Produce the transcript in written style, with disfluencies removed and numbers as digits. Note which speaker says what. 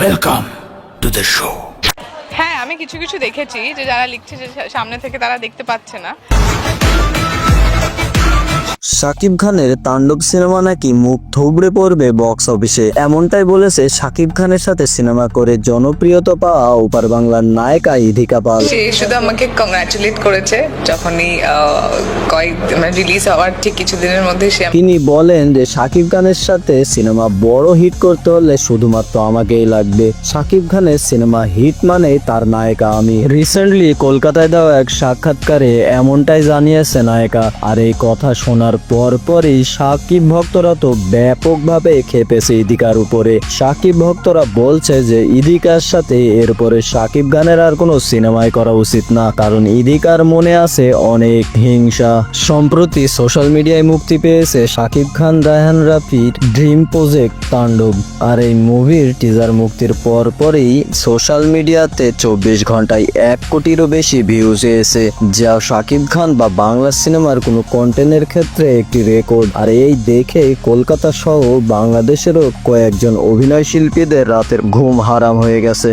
Speaker 1: Welcome to the show.
Speaker 2: হ্যাঁ, আমি কিছু কিছু দেখেছি যে যারা লিখছে যে সামনে থেকে তারা দেখতে পাচ্ছে না।
Speaker 3: শাকিব খানের তাণ্ডব সিনেমা নাকি মুখ থুবড়ে পড়বে বক্স অফিসে, এমনটাই বলেছে শাকিব খানের সাথে সিনেমা করে জনপ্রিয়তা পাওয়া ওপার বাংলার নায়িকা ইধিকা পাল।
Speaker 2: সে শুধু আমাকে কংগ্রাচুলেট করেছে যখনই রিলিজ হওয়ার ঠিক কিছুদিনের মধ্যে সে
Speaker 3: তিনি বলেন যে শাকিব খানের সাথে সিনেমা বড় হিট করতে হলে শুধুমাত্র আমাকেই লাগবে। শাকিব খানের সিনেমা হিট মানে তার নায়িকা আমি। রিসেন্টলি কলকাতায় দেওয়া এক সাক্ষাৎকারে এমনটাই জানিয়েছে নায়িকা। আর এই কথা শোনার পরপরই শাকিব ভক্তরা তো ব্যাপকভাবে খেপেছে ইদিকার উপরে। শাকিব ভক্তরা বলছে যে ইদিকার সাথে এরপরে শাকিব খানের আর কোনো সিনেমাই করা উচিত না, কারণ ইদিকার মনে আছে অনেক হিংসা। সম্প্রতি সোশ্যাল মিডিয়ায় মুক্তি পেয়েছে শাকিব খান রায়হান রাফির ড্রিম প্রজেক্ট তাণ্ডব। আর এই মুভির টিজার মুক্তির পরপরই সোশ্যাল মিডিয়াতে 24 ঘন্টায় 1 কোটিরও বেশি ভিউজ এসেছে, যা শাকিব খান বা বাংলা সিনেমার কোনো কন্টেন্টের ক্ষেত্রে একটি রেকর্ড। আর এই দেখে কলকাতা সহ বাংলাদেশেরও কয়েকজন অভিনয় শিল্পীদের রাতের ঘুম হারাম হয়ে গেছে।